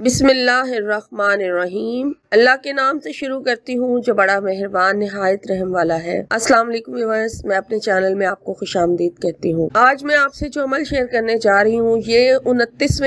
बिस्मिल्लाहिर्रहमानिर्रहीम। अल्लाह के नाम से शुरू करती हूँ जो बड़ा मेहरबान निहायत रहम वाला है। अस्सलाम वालेकुम व्यूअर्स, मैं अपने चैनल में आपको खुशामदीद कहती हूँ। आज मैं आपसे जो अमल शेयर करने जा रही हूँ ये 29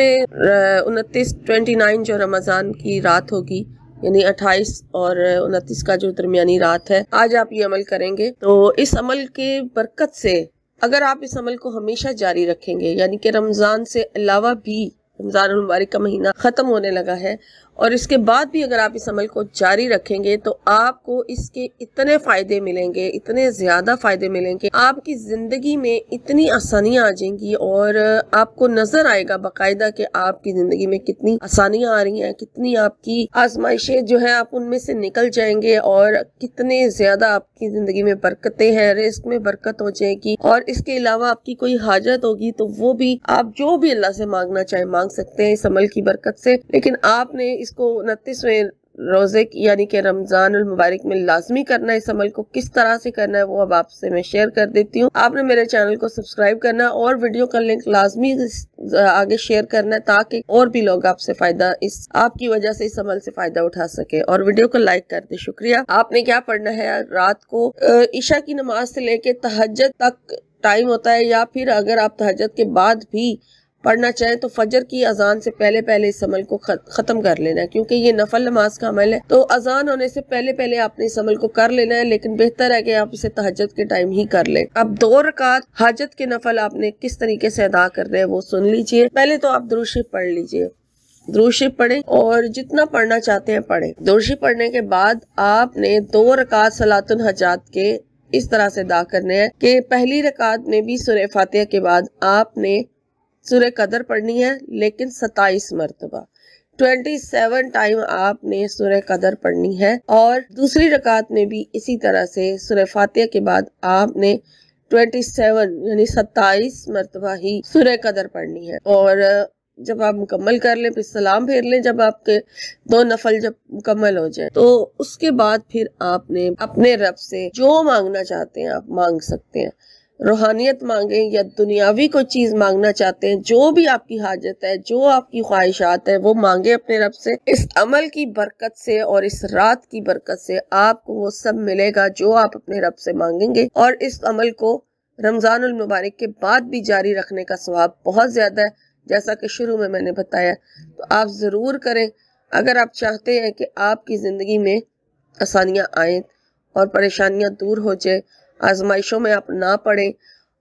जो रमजान की रात होगी, यानी 28 और 29 का जो दरमियानी रात है, आज आप ये अमल करेंगे तो इस अमल के बरकत से अगर आप इस अमल को हमेशा जारी रखेंगे, यानी कि रमजान से अलावा भी रमजान मुबारक का महीना खत्म होने लगा है और इसके बाद भी अगर आप इस अमल को जारी रखेंगे तो आपको इसके इतने फायदे मिलेंगे, इतने ज्यादा फायदे मिलेंगे, आपकी जिंदगी में इतनी आसानियां आ जाएंगी और आपको नजर आएगा बाकायदा कि आपकी जिंदगी में कितनी आसानियां आ रही हैं, कितनी आपकी आजमाइशें जो है आप उनमें से निकल जाएंगे और कितने ज्यादा आपकी जिंदगी में बरकतें हैं, रिस्क में बरकत हो जाएगी। और इसके अलावा आपकी कोई हाजत होगी तो वो भी आप जो भी अल्लाह से मांगना चाहे मांग सकते हैं इस अमल की बरकत से। लेकिन आपने इसको 29वें रोजे यानी कि रमजान मुबारक में लाजमी करना है। इस अमल को किस तरह से करना है वो अब आपसे मैं शेयर कर देती हूँ। आपने मेरे चैनल को सब्सक्राइब करना और वीडियो का लिंक लाजमी आगे शेयर करना है ताकि और भी लोग आपसे फायदा इस आपकी वजह से इस अमल से फायदा उठा सके। और वीडियो को लाइक कर दे। शुक्रिया। आपने क्या पढ़ना है, रात को ईशा की नमाज से लेके तहज्जुद तक टाइम होता है, या फिर अगर आप तहज्जुद के बाद भी पढ़ना चाहें तो फजर की अजान से पहले पहले इस अमल को खत्म कर लेना है, क्योंकि ये नफल नमाज का अमल है। तो अजान होने से पहले पहले आपने इस अमल को कर लेना है, लेकिन बेहतर है कि आप इसे तहज्जुद के टाइम ही कर लें। अब 2 रकात हाजत के नफल आपने किस तरीके से अदा कर रहे हैं वो सुन लीजिए। पहले तो आप दुरूद शरीफ पढ़ लीजिए, दुरूद शरीफ पढ़ें और जितना पढ़ना चाहते हैं पढ़ें। दुरूद शरीफ पढ़ने के बाद आपने 2 रकात सलातुल हजात के इस तरह से अदा करने हैं कि पहली रकात में भी सूरह फातिहा के बाद आपने सूरह कदर पढ़नी है, लेकिन 27 मरतबा 27 टाइम आपने सूरह कदर पढ़नी है। और दूसरी रकात में भी इसी तरह से सूरह फातिहा के बाद आपने 27 यानी 27 मरतबा ही सूरह कदर पढ़नी है। और जब आप मुकम्मल कर लें फिर सलाम फेर लें। जब आपके 2 नफल जब मुकम्मल हो जाए तो उसके बाद फिर आपने अपने रब से जो मांगना चाहते हैं आप मांग सकते हैं। रूहानियत मांगे या दुनियावी कोई चीज मांगना चाहते हैं, जो भी आपकी हाजत है, जो आपकी ख्वाहिशात है वो मांगे अपने रब से। इस अमल की बरकत से और इस रात की बरकत से आपको वो सब मिलेगा जो आप अपने रब से मांगेंगे। और इस अमल को रमजानुल मुबारक के बाद भी जारी रखने का सवाब बहुत ज्यादा है, जैसा कि शुरू में मैंने बताया। तो आप जरूर करें अगर आप चाहते हैं कि आपकी जिंदगी में आसानियां आए और परेशानियां दूर हो जाए, आजमाइशों में आप ना पड़े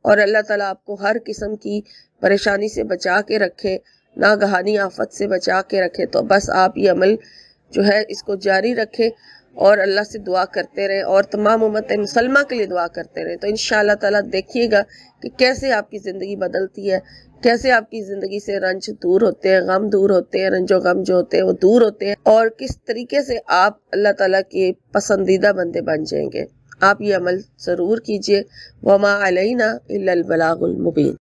और अल्लाह ताला आपको हर किस्म की परेशानी से बचा के रखे, नागहानी आफत से बचा के रखे। तो बस आप ये अमल जो है इसको जारी रखें और अल्लाह से दुआ करते रहें और तमाम उम्मत मुसलमा के लिए दुआ करते रहें। तो इंशाअल्लाह ताला देखिएगा कि कैसे आपकी ज़िंदगी बदलती है, कैसे आपकी ज़िंदगी से रंज दूर होते हैं, गम दूर होते हैं, रंजो गम जो होते हैं वो दूर होते हैं और किस तरीके से आप अल्लाह ताला के पसंदीदा बंदे बन जाएंगे। आप ये अमल ज़रूर कीजिए। वमा अलैना इल्लल बलागुल मुबीन।